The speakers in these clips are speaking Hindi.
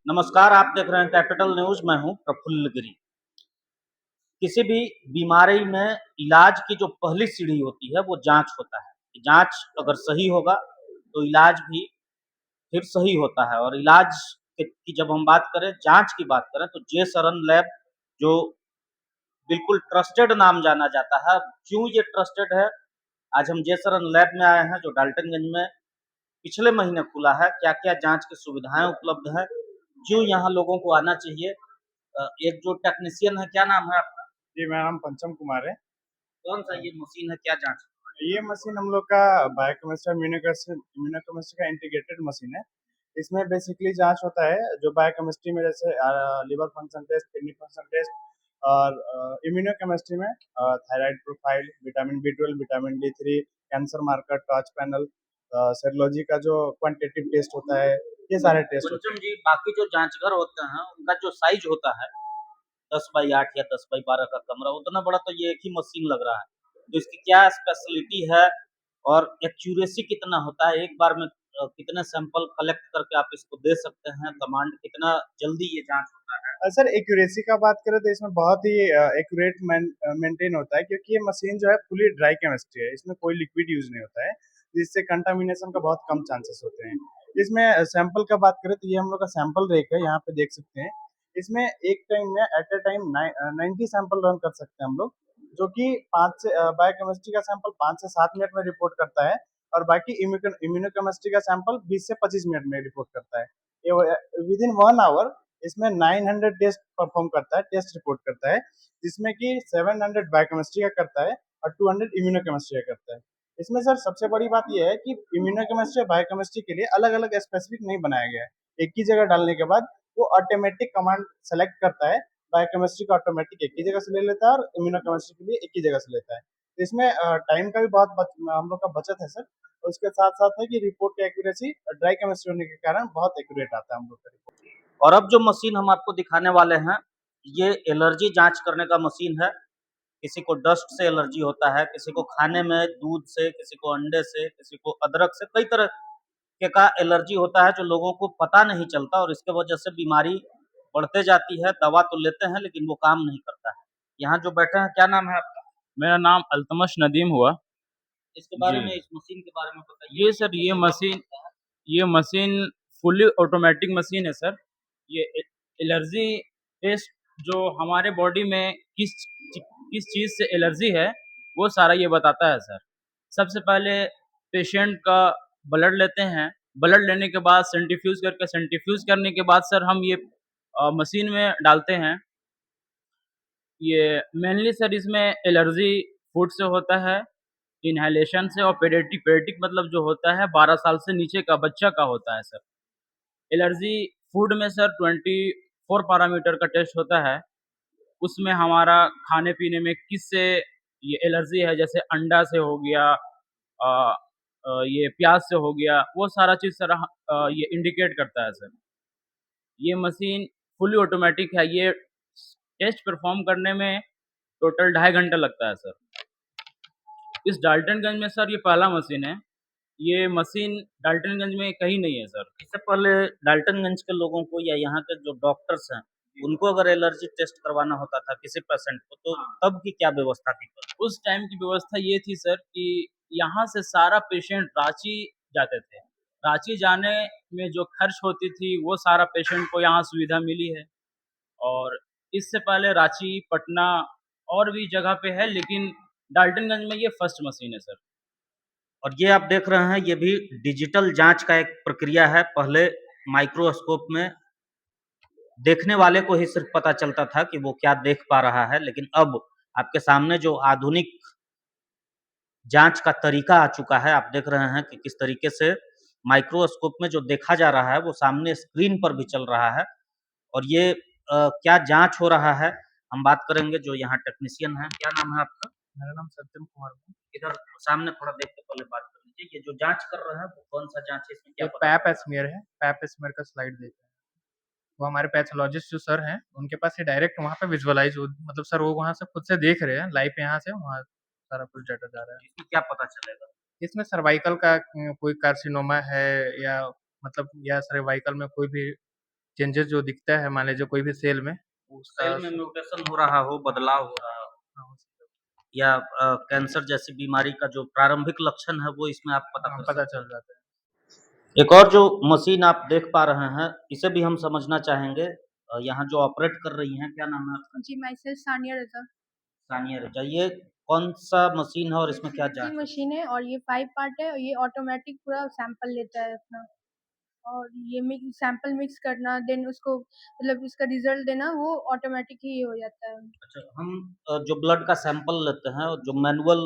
नमस्कार, आप देख रहे हैं कैपिटल न्यूज़। मैं हूं प्रफुल्ल गिरी। किसी भी बीमारी में इलाज की जो पहली सीढ़ी होती है वो जांच होता है। जांच अगर सही होगा तो इलाज भी फिर सही होता है। और इलाज की जब हम बात करें, जांच की बात करें, तो जे सरन लैब जो बिल्कुल ट्रस्टेड नाम जाना जाता है। क्यों ये ट्रस्टेड है? आज हम जे सरन लैब में आए हैं जो डाल्टनगंज में पिछले महीने खुला है। क्या क्या जांच की सुविधाएं उपलब्ध है, क्यों यहाँ लोगों को आना चाहिए। एक जो टेक्नीशियन है, क्या नाम है आपका? जी, मेरा नाम पंचम कुमार है। कौन सा ये मशीन है, क्या जांच? ये मशीन हम लोग का बायोकेमिस्ट्री इम्यूनोकेमिस्ट्री का इंटीग्रेटेड मशीन है। इसमें बेसिकली जांच होता है जो बायोकेमिस्ट्री में जैसे liver function test, kidney function test, और इम्यूनोकेमिस्ट्री में thyroid profile, vitamin B 12, vitamin D3, cancer marker, torch panel, serology का जो क्वांटिटेटिव टेस्ट होता है, ये सारे टेस्ट होते पंचम हैं। जी, बाकी जो जांचघर होते हैं उनका जो साइज होता है 10x8 या 10x12 का कमरा, उतना बड़ा तो ये एक ही मशीन लग रहा है। तो इसकी क्या स्पेशलिटी है और एक्यूरेसी कितना होता है? एक बार में कितने सैंपल कलेक्ट करके आप इसको दे सकते हैं? कमांड कितना जल्दी ये जांच होता है? सर, एक्यूरेसी का बात करें तो इसमें बहुत ही एक्यूरेट मेंटेन होता है, क्योंकि ये मशीन जो है फुली ड्राई केमिस्ट्री है। इसमें कोई लिक्विड यूज नहीं होता है, जिससे कंटामिनेशन का बहुत कम चांसेस होते हैं। इसमें सैंपल का बात करें तो ये हम लोग का सैंपल रेक है, यहाँ पे देख सकते हैं। इसमें एक टाइम में at a time 90 sample run कर सकते हैं हम लोग, जो कि पाँच से बायोकेमिस्ट्री का सैंपल 5 से 7 मिनट में रिपोर्ट करता है, और बाकी इम्यूनोकेमिस्ट्री का सैंपल 20 से 25 मिनट में रिपोर्ट करता है। ये विद इन 1 आवर इसमें 900 टेस्ट परफॉर्म करता है, टेस्ट रिपोर्ट करता है, जिसमें कि 700 बायोकेमिस्ट्री का करता है और 200 इम्यूनोकेमिस्ट्री का करता है। इसमें सर सबसे बड़ी बात यह है कि इम्यूनोकेमिस्ट्री और बायोकेमिस्ट्री के लिए अलग अलग स्पेसिफिक नहीं बनाया गया है। एक ही जगह डालने के बाद वो ऑटोमेटिक कमांड सेलेक्ट करता है। बायोकेमिस्ट्री का ऑटोमेटिक एक ही जगह से ले लेता है और इम्यूनोकेमिस्ट्री के लिए एक ही जगह से लेता है। तो इसमें टाइम का भी बहुत हम लोग का बचत है सर। और उसके साथ साथ है कि रिपोर्ट की एक्यूरेसी ड्राई केमिस्ट्री होने के कारण बहुत एक्यूरेट आता है हम लोग का रिपोर्ट। और अब जो मशीन हम आपको दिखाने वाले हैं, ये एलर्जी जांच करने का मशीन है। किसी को डस्ट से एलर्जी होता है, किसी को खाने में दूध से, किसी को अंडे से, किसी को अदरक से, कई तरह के का एलर्जी होता है जो लोगों को पता नहीं चलता और इसके वजह से बीमारी बढ़ते जाती है। दवा तो लेते हैं लेकिन वो काम नहीं करता है। यहाँ जो बैठे हैं, क्या नाम है आपका? मेरा नाम अल्तमश नदीम हुआ। इसके बारे जी। में, इस मशीन के बारे में बताइए। ये सर ये मशीन फुली ऑटोमेटिक मशीन है सर। ये एलर्जी टेस्ट जो हमारे बॉडी में किस चीज़ से एलर्जी है, वो सारा ये बताता है सर। सबसे पहले पेशेंट का ब्लड लेते हैं। ब्लड लेने के बाद सेंट्रीफ्यूज़ करने के बाद सर हम ये मशीन में डालते हैं। ये मेनली सर इसमें एलर्जी फूड से होता है, इन्हेलेशन से, और पेडियाट्रिक मतलब जो होता है 12 साल से नीचे का बच्चा का होता है सर। एलर्जी फूड में सर 24 पैरामीटर का टेस्ट होता है। उसमें हमारा खाने-पीने में किससे ये एलर्जी है, जैसे अंडा से हो गया, अ ये प्याज़ से हो गया, वो सारा चीज़ सर ये इंडिकेट करता है सर। ये मशीन फुली ऑटोमैटिक है। ये टेस्ट परफ़ॉर्म करने में टोटल 2.5 घंटा लगता है सर। इस डाल्टनगंज में सर ये पहला मशीन है। ये मशीन डाल्टनगंज में कहीं नहीं है सर। इससे पहले डाल्टनगंज के लोगों को या यहाँ के जो डॉक्टर्स हैं, उनको अगर एलर्जी टेस्ट करवाना होता था किसी पेशेंट को, तो हाँ। तब की क्या व्यवस्था थी? उस टाइम की व्यवस्था ये थी सर कि यहाँ से सारा पेशेंट रांची जाते थे। रांची जाने में जो खर्च होती थी, वो सारा पेशेंट को यहाँ सुविधा मिली है। और इससे पहले रांची, पटना और भी जगह पे है, लेकिन डाल्टनगंज में ये फर्स्ट मशीन है सर। और ये आप देख रहे हैं, ये भी डिजिटल जांच का एक प्रक्रिया है। पहले माइक्रोस्कोप में देखने वाले को ही सिर्फ पता चलता था कि वो क्या देख पा रहा है, लेकिन अब आपके सामने जो आधुनिक जांच का तरीका आ चुका है, आप देख रहे हैं कि किस तरीके से माइक्रोस्कोप में जो देखा जा रहा है वो सामने स्क्रीन पर भी चल रहा है। और ये क्या जांच हो रहा है, हम बात करेंगे। जो यहाँ टेक्नीशियन है, क्या नाम है आपका? मेरा नाम सत्यम कुमार है। इधर सामने थोड़ा देख के पहले बात कर लीजिए। ये जो जांच कर रहे हैं वो कौन सा जांच है, इसमें क्या ये पता पैप चल रहा है? एस्मियर है, पैप एस्मियर का स्लाइड देख रहे हैं। वो हमारे पैथोलॉजिस्ट जो सर हैं, उनके पास ये डायरेक्ट वहाँ पे विजुअलाइज़ हो, मतलब सर वो वहाँ से खुद से देख रहे हैं, लाइव यहाँ से वहाँ सारा कुछ डाटा जा रहा है। इसमें क्या पता चलेगा? इसमें सर्वाइकल का कोई कार्सिनोमा है, या मतलब या सर्वाइकल में कोई भी चेंजेस जो दिखता है मान लीजिए कोई भी सेल में उसका सेल में म्यूटेशन हो रहा हो, बदलाव हो रहा हो, या कैंसर जैसी बीमारी का जो प्रारंभिक लक्षण है वो इसमें आप पता कर पता सकते चल जाता है। हैं। एक और जो मशीन आप देख पा रहे हैं, इसे भी हम समझना चाहेंगे। यहाँ जो ऑपरेट कर रही हैं, क्या नाम है आपका? जी, माई सेल्फ सानिया रज़ा। सानिया रजा। ये कौन-सा मशीन है और इसमें क्या सीबीसी जाँच होती है? मशीन है और ये 5 पार्ट है और ये ऑटोमेटिक पूरा सैंपल लेता है अपना और ये सैंपल मिक्स करना देन उसको मतलब उसका रिज़ल्ट देना वो ऑटोमेटिक ही हो जाता है। अच्छा, हम जो ब्लड का सैंपल लेते हैं और जो मैनुअल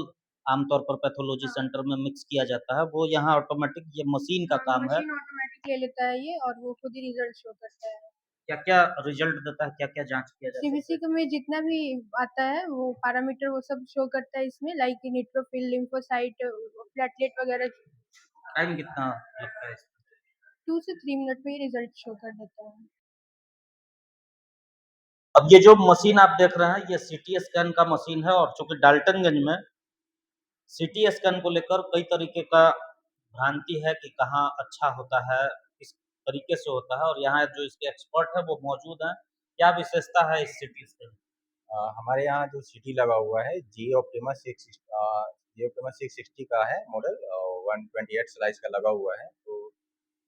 आमतौर पर पैथोलॉजी हाँ। सेंटर में मिक्स किया जाता है, वो यहाँ ऑटोमेटिक ये मशीन का काम है। मशीन ऑटोमेटिक ले लेता है ये और वो खुद ही रिज़ल्ट शो करता है। क्या-क्या रिज़ल्ट देता है, क्या-क्या जाँच किया जाता है? सीबीसी का में जितना भी आता है वो पैरामीटर वो सब शो करता है इसमें लाइक न्यूट्रोफिल, लिम्फोसाइट, प्लेटलेट वगैरह। टाइम कितना लगता है इसमें? 2 से 3 मिनट में ही रिज़ल्ट शो कर देता है। अब ये जो मशीन आप देख रहे हैं, ये सीटी स्कैन का मशीन है और चूँकि डाल्टनगंज में सीटी स्कैन को लेकर कई तरीके का भ्रांति है कि कहाँ अच्छा होता है, किस तरीके से होता है और यहाँ जो इसके एक्सपर्ट हैं वो मौजूद हैं। क्या विशेषता है इस सीटी स्कैन की? हमारे यहाँ जो सिटी लगा हुआ है जी ऑप्टिमा 660 का है मॉडल, 128 स्लाइस का लगा हुआ है। तो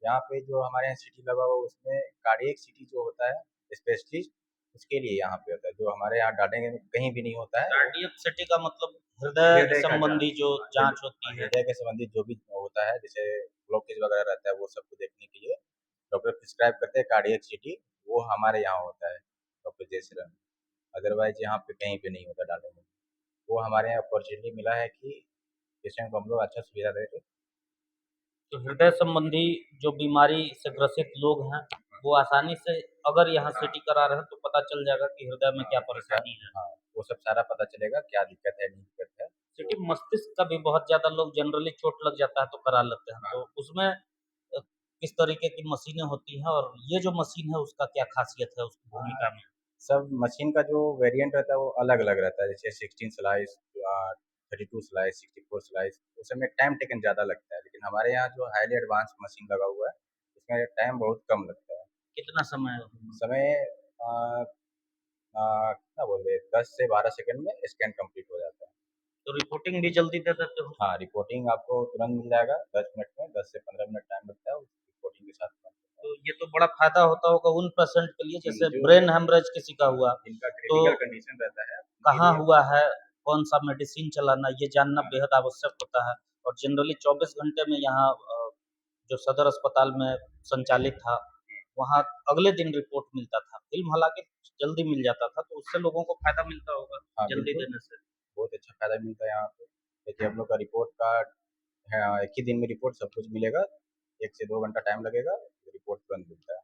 यहाँ पे जो हमारे यहाँ सिटी लगा हुआ है उसमें कार्डियक सिटी जो होता है स्पेशलिस्ट, उसके लिए यहाँ पे होता है, जो हमारे यहाँ डालेंगे कहीं भी नहीं होता है। कार्डियक सिटी का मतलब हृदय हृदय का संबंधी जो जाँच होती है। हृदय के संबंधित जो भी होता है, जैसे ब्लॉकेज वगैरह रहता है, वो सबको देखने के लिए डॉक्टर प्रिस्क्राइब करते हैं कार्डियक सिटी, वो हमारे यहाँ होता है डॉक्टर जयश्री। अदरवाइज यहाँ पे कहीं पे नहीं होता डालने में। वो हमारे यहाँ अपॉर्चुनिटी मिला है कि पेशेंट को हम लोग अच्छा सुविधा दे रहे। तो हृदय संबंधी जो बीमारी से ग्रसित लोग हैं, वो आसानी से अगर यहाँ सीटी करा रहे हैं तो पता चल जाएगा कि हृदय में क्या परेशानी है। हाँ, वो सब सारा पता चलेगा क्या दिक्कत है, नहीं दिक्कत है। सीटी मस्तिष्क का भी बहुत ज़्यादा लोग जनरली चोट लग जाता है तो करा लेते हैं। तो उसमें किस तरीके की मशीनें होती हैं और ये जो मशीन है उसका क्या ख़ासियत है उसकी भूमिका में? सब मशीन का जो वेरिएंट रहता है वो अलग-अलग रहता है, जैसे 16 स्लाइस, 32 स्लाइस, 64 स्लाइस, उसमें टाइम टेकन ज़्यादा लगता है। लेकिन हमारे यहाँ जो हाईली एडवांस मशीन लगा हुआ है, उसमें टाइम बहुत कम लगता है। कितना समय? समय अ कितना बोले 10 से 12 सेकंड में स्कैन कंप्लीट हो जाता है। तो रिपोर्टिंग भी जल्दी दे देते हो? हाँ, रिपोर्टिंग आपको तुरंत मिल जाएगा 10 मिनट में, 10 से 15 मिनट टाइम लगता है उस रिपोर्टिंग के साथ तुरंत होता तो ये तो बड़ा फ़ायदा होता होगा उन पेशेंट के लिए है। जैसे जो ब्रेन हेमरेज किसी का हुआ, जिनका तो क्रिटिकल कंडीशन रहता है, उनके कहाँ लिए हुआ है, कौन-सा मेडिसिन चलाना, ये जानना बेहद आवश्यक होता है और जनरली 24 घंटे में यहाँ जो सदर अस्पताल में संचालित था, वहाँ अगले दिन रिपोर्ट मिलता था। फ़िल्म हालाँकि जल्दी मिल जाता था, तो उससे लोगों को फ़ायदा मिलता होगा हाँ, जल्दी बिल्कुल, देने से। बहुत अच्छा फ़ायदा मिलता है यहाँ पे। देखिए हम लोग का रिपोर्ट का है, एक ही दिन में रिपोर्ट सब कुछ मिलेगा, 1 से 2 घंटा टाइम लगेगा, रिपोर्ट तुरंत मिलता है।